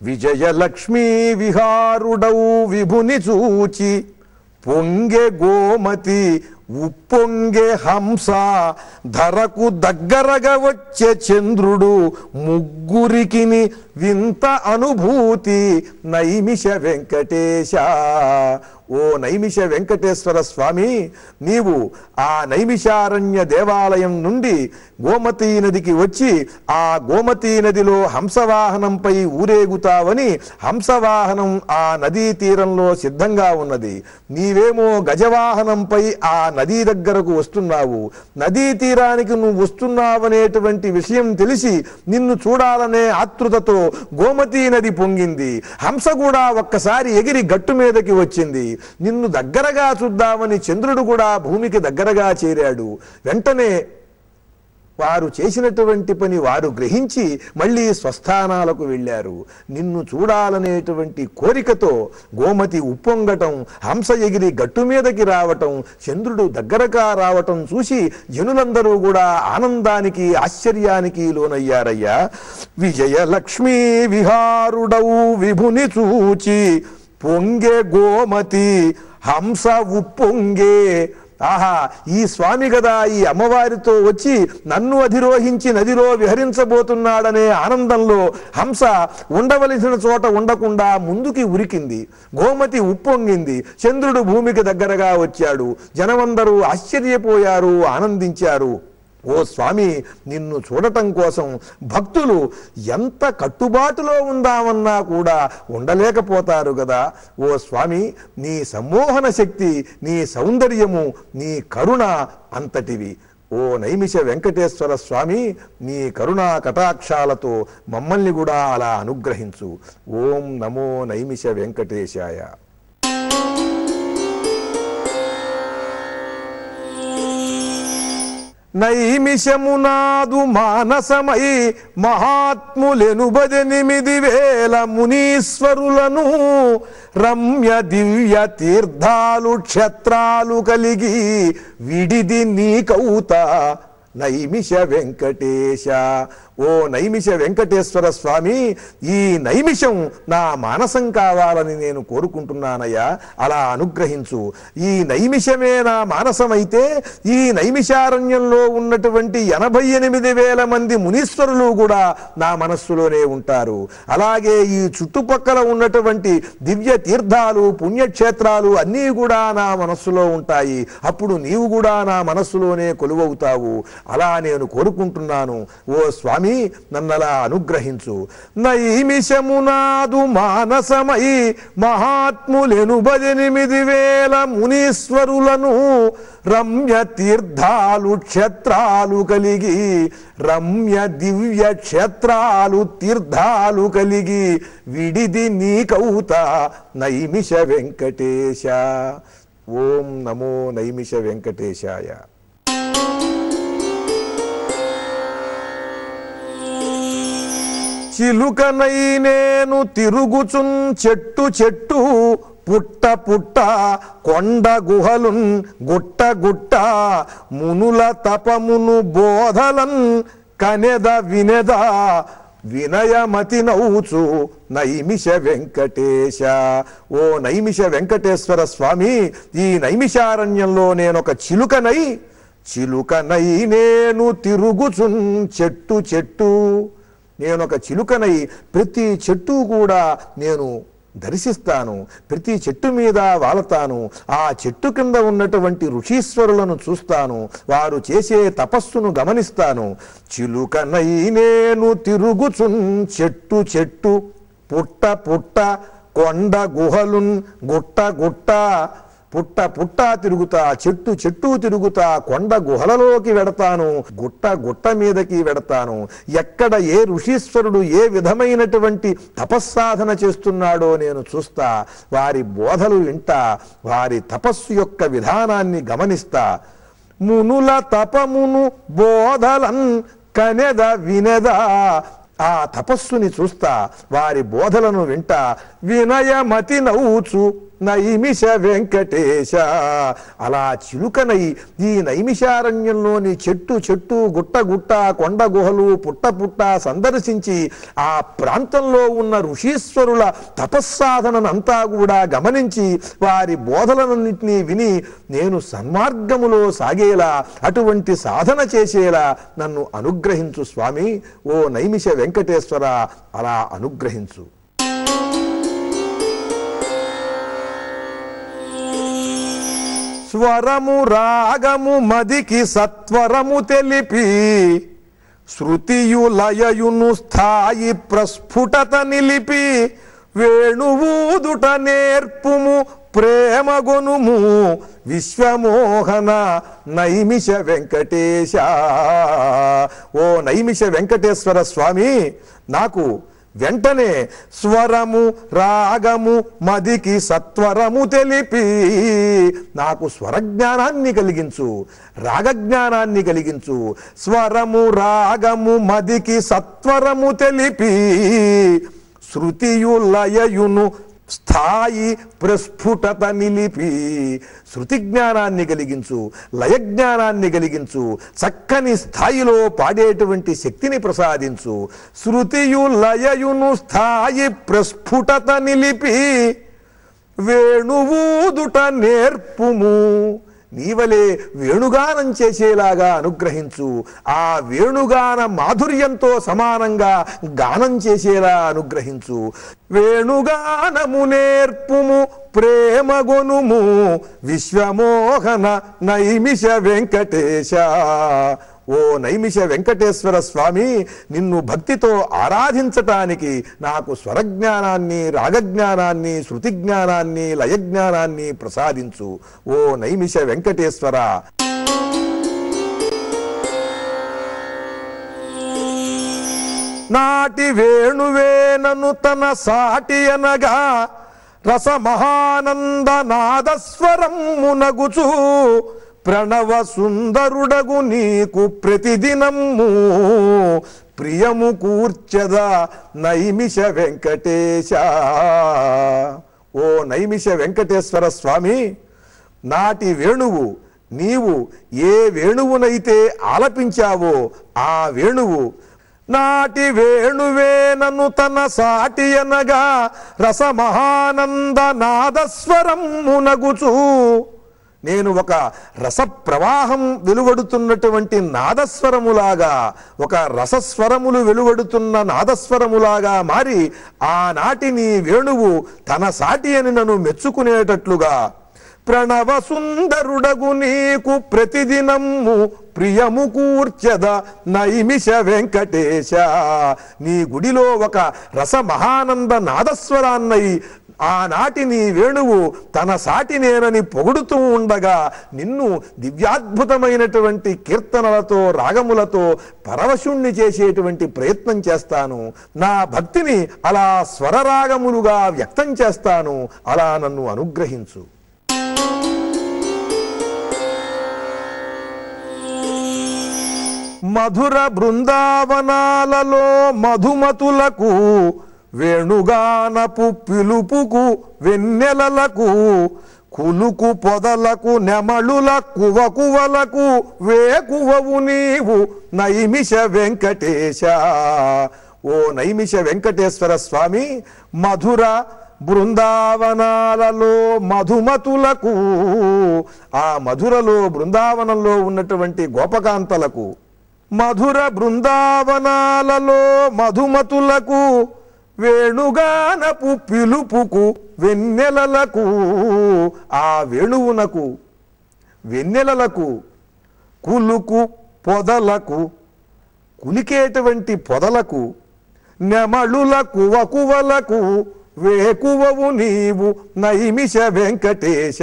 విజయలక్ష్మీ విహారుడౌ విభుని చూచి పొంగె గోమతి ఉప్పొంగె హంస ధరకు దగ్గరగా వచ్చే చంద్రుడు ముగ్గురికిని వింత అనుభూతి నైమిష వెంకటేశ. ఓ నైమిష వెంకటేశ్వర స్వామి, నీవు ఆ నైమిషారణ్య దేవాలయం నుండి గోమతీ నదికి వచ్చి ఆ గోమతీ నదిలో హంసవాహనంపై ఊరేగుతావని హంసవాహనం ఆ నదీ తీరంలో సిద్ధంగా ఉన్నది. నీవేమో గజవాహనంపై ఆ నదీ దగ్గరకు వస్తున్నావు. నదీ తీరానికి నువ్వు వస్తున్నావనేటువంటి విషయం తెలిసి నిన్ను చూడాలనే ఆతృతతో గోమతీ నది పొంగింది. హంస కూడా ఒక్కసారి ఎగిరి గట్టు మీదకి వచ్చింది. నిన్ను దగ్గరగా చూద్దామని చంద్రుడు కూడా భూమికి దగ్గరగా చేరాడు. వెంటనే వారు చేసినటువంటి పని వారు గ్రహించి మళ్ళీ స్వస్థానాలకు వెళ్ళారు. నిన్ను చూడాలనేటువంటి కోరికతో గోమతి ఉప్పొంగటం, హంస ఎగిరి గట్టు మీదకి రావటం, చంద్రుడు దగ్గరగా రావటం చూసి జనులందరూ కూడా ఆనందానికి ఆశ్చర్యానికి లోనయ్యారయ్యా. విజయలక్ష్మీ విహారుడౌ విభుని చూచి పొంగే గోమతి హంస ఉప్పొంగే. ఆహా, ఈ స్వామి కదా ఈ అమ్మవారితో వచ్చి నన్ను అధిరోహించి నదిలో విహరించబోతున్నాడనే ఆనందంలో హంస ఉండవలసిన చోట ఉండకుండా ముందుకి ఉరికింది. గోమతి ఉప్పొంగింది. చంద్రుడు భూమికి దగ్గరగా వచ్చాడు. జనమందరూ ఆశ్చర్యపోయారు, ఆనందించారు. ఓ స్వామి, నిన్ను చూడటం కోసం భక్తులు ఎంత కట్టుబాటులో ఉందామన్నా కూడా ఉండలేకపోతారు కదా. ఓ స్వామి, నీ సమ్మోహన శక్తి, నీ సౌందర్యము, నీ కరుణ అంతటివి. ఓ నైమిష వెంకటేశ్వర స్వామి, నీ కరుణా కటాక్షాలతో మమ్మల్ని కూడా అలా అనుగ్రహించు. ఓం నమో నైమిష వెంకటేశాయ. నైమిషమునాదు మానసమై మహాత్ములెనుబదెనిమిదివేల మునీశ్వరులను రమ్య దివ్య తీర్థాలు క్షేత్రాలు కలిగి విడిది నీకౌత నైమిష వెంకటేశ. ఓ నైమిష వెంకటేశ్వర స్వామి, ఈ నైమిషం నా మానసం కావాలని నేను కోరుకుంటున్నానయ్యా. అలా అనుగ్రహించు. ఈ నైమిషమే నా మానసమైతే ఈ నైమిషారణ్యంలో ఉన్నటువంటి 88,000 మంది మునీశ్వరులు కూడా నా మనస్సులోనే ఉంటారు. అలాగే ఈ చుట్టుపక్కల ఉన్నటువంటి దివ్య తీర్థాలు, పుణ్యక్షేత్రాలు అన్నీ కూడా నా మనస్సులో ఉంటాయి. అప్పుడు నీవు కూడా నా మనస్సులోనే కొలువవుతావు. అలా నేను కోరుకుంటున్నాను. ఓ స్వామి, నన్నలా అనుగ్రహించు. నైమిషమునాదు మానసమై మహాత్ములెనుబదెనిమిదివేల మునీశ్వరులను రమ్య తీర్థాలు క్షేత్రాలు కలిగి రమ్య దివ్య క్షేత్రాలు తీర్థాలు కలిగి విడిది నీకౌత నైమిష వెంకటేశ. ఓం నమో నైమిష వెంకటేశాయ. చిలుకనై నేను తిరుగుచున్ చెట్టు చెట్టు పుట్ట పుట్ట కొండ గుహలున్ గుట్ట గుట్ట మునుల తపమును బోధలన్ కనెద వినెద వినయమతి నౌచు నైమిష వెంకటేశ. ఓ నైమిష వెంకటేశ్వర స్వామి, ఈ నైమిషారణ్యంలో నేనొక చిలుకనై నేను తిరుగుచున్ చెట్టు చెట్టు. నేనొక చిలుకనై ప్రతి చెట్టు కూడా నేను దర్శిస్తాను. ప్రతి చెట్టు మీద వాలతాను. ఆ చెట్టు కింద ఉన్నటువంటి ఋషీశ్వరులను చూస్తాను. వారు చేసే తపస్సును గమనిస్తాను. చిలుకనై నేను తిరుగుచున్ చెట్టు చెట్టు పుట్ట పుట్ట కొండ గుహలున్ గుట్ట గుట్ట. పుట్ట పుట్ట తిరుగుతా, చెట్టు చెట్టు తిరుగుతా, కొండ గుహలలోకి వెడతాను, గుట్ట గుట్ట మీదకి వెడతాను. ఎక్కడ ఏ ఋషీశ్వరుడు ఏ విధమైనటువంటి తపస్సాధన చేస్తున్నాడో నేను చూస్తా. వారి బోధలు వింటా, వారి తపస్సు యొక్క విధానాన్ని గమనిస్తా. మునుల తపమును బోధలన్ కనెద వినెద. ఆ తపస్సుని చూస్తా, వారి బోధలను వింటా. వినయమతి నౌచు నైమిష వెంకటేశ. అలా చిలుకనై ఈ నైమిషారణ్యంలోని చెట్టు చెట్టు, గుట్ట గుట్ట, కొండ గుహలు, పుట్ట పుట్ట సందర్శించి ఆ ప్రాంతంలో ఉన్న ఋషీశ్వరుల తపస్సాధనంతా కూడా గమనించి వారి బోధలన్నింటినీ విని నేను సన్మార్గములో సాగేలా, అటువంటి సాధన చేసేలా నన్ను అనుగ్రహించు స్వామి. ఓ నైమిష వెంకటేశ్వర, అలా అనుగ్రహించు. స్వరము రాగము మదికి సత్వరము తెలిపి, శృతియు లయయును స్థాయి ప్రస్ఫుటత నిలిపి, వేణువూదుట నేర్పుము ప్రేమగొనుము విశ్వమోహన నైమిష వెంకటేశ. ఓ నైమిష వెంకటేశ్వర స్వామి, నాకు వెంటనే స్వరము రాగము మదికి సత్వరము తెలిపి నాకు స్వరజ్ఞానాన్ని కలిగించు, రాగజ్ఞానాన్ని కలిగించు. స్వరము రాగము మదికి సత్వరము తెలిపి, శృతియు లయయును స్థాయి ప్రస్ఫుటత నిలిపి. శృతి జ్ఞానాన్ని కలిగించు, లయజ్ఞానాన్ని కలిగించు, చక్కని స్థాయిలో పాడేటువంటి శక్తిని ప్రసాదించు. శృతియు లయయును స్థాయి ప్రస్ఫుటత నిలిపి, వేణువూదుట నేర్పుము. నీవలే వేణుగానం చేసేలాగా అనుగ్రహించు. ఆ వేణుగాన మాధుర్యంతో సమానంగా గానం చేసేలా అనుగ్రహించు. వేణుగానము నేర్పుము ప్రేమగొనుము విశ్వమోహన నైమిష వెంకటేశ. ఓ నైమిష వెంకటేశ్వర స్వామి, నిన్ను భక్తితో ఆరాధించటానికి నాకు స్వరజ్ఞానాన్ని, రాగజ్ఞానాన్ని, శృతి జ్ఞానాన్ని, లయజ్ఞానాన్ని ప్రసాదించు. ఓ నైమిష వెంకటేశ్వర. నాటి వేణువేనను తన సాటి అనగా, రసమహానంద నాదస్వరమునగుచు, ప్రణవ సుందరుడగు నీకు ప్రతిదినము ప్రియము కూర్చద నైమిష వెంకటేశ. ఓ నైమిష వెంకటేశ్వర స్వామి, నాటి వేణువు నీవు ఏ వేణువునైతే ఆలపించావో ఆ వేణువు, నాటి వేణువేనను తన సాటి అనగా, రసమహానంద నాదస్వరమునగుచు, నేను ఒక రస ప్రవాహం వెలువడుతున్నటువంటి నాదస్వరములాగా, ఒక రసస్వరములు వెలువడుతున్న నాదస్వరములాగా మారి ఆనాటి నీ వేణువు తన సాటి అని నన్ను మెచ్చుకునేటట్లుగా, ప్రణవ సుందరుడగు నీకు ప్రతిదినము ప్రియము కూర్చద నైమిష వెంకటేశ. నీ గుడిలో ఒక రస మహానంద నాదస్వరాన్నై ఆనాటి నీ వేణువు తన సాటి నేనని పొగుడుతూ ఉండగా, నిన్ను దివ్యాద్భుతమైనటువంటి కీర్తనలతో, రాగములతో పరవశుణ్ణి చేసేటువంటి ప్రయత్నం చేస్తాను. నా భక్తిని అలా స్వరరాగములుగా వ్యక్తం చేస్తాను. అలా నన్ను అనుగ్రహించు. మధుర బృందావనాలలో మధుమతులకు, వేణుగానపు పిలుపుకు వెన్నెలలకు, కులుకు పొదలకు నెమళుల కువకువలకు వేకువవు నీవు నైమిష వెంకటేశ. ఓ నైమిష వెంకటేశ్వర స్వామి, మధుర బృందావనాలలో మధుమతులకు, ఆ మధురలో బృందావనంలో ఉన్నటువంటి గోపకాంతలకు, మధుర బృందావనాలలో మధుమతులకు, వేణుగానపు పిలుపుకు వెన్నెలలకు, ఆ వేణువునకు, వెన్నెలలకు, కులుకు పొదలకు, కులికేటువంటి పొదలకు, నెమళుల కువకువలకు వేకువవు నీవు నైమిష వెంకటేశ.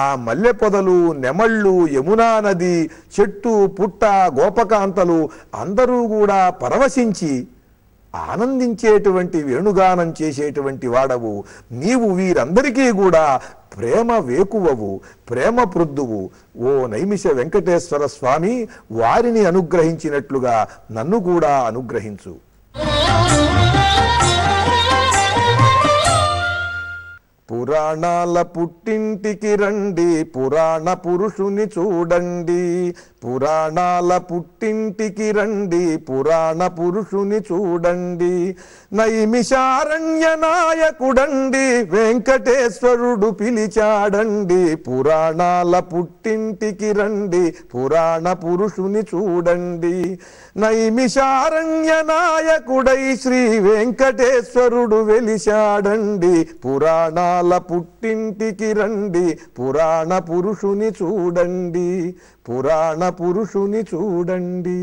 ఆ మల్లె పొదలు, నెమళ్ళు, యమునా నది, చెట్టు పుట్ట, గోపకాంతలు అందరూ కూడా పరవశించి ఆనందించేటువంటి వేణుగానం చేసేటువంటి వాడవు నీవు. వీరందరికీ కూడా ప్రేమ వేకువవు, ప్రేమ ప్రొద్దువు. ఓ నైమిష వెంకటేశ్వర స్వామి, వారిని అనుగ్రహించినట్లుగా నన్ను కూడా అనుగ్రహించు. పురాతన పురాణాల పుట్టింటికి రండి, పురాణ పురుషుని చూడండి. పురాణాల పుట్టింటికి రండి, పురాణ పురుషుని చూడండి. నైమిషారణ్య నాయకుడండి, వెంకటేశ్వరుడు పిలిచాడండి. పురాణాల పుట్టింటికి రండి, పురాణ పురుషుని చూడండి. నైమిషారణ్య నాయకుడై శ్రీ వెంకటేశ్వరుడు వెలిశాడండి. పురాణాల పుట్టింటికి రండి, పురాణ పురుషుని చూడండి. పురాణ పురుషుని చూడండి.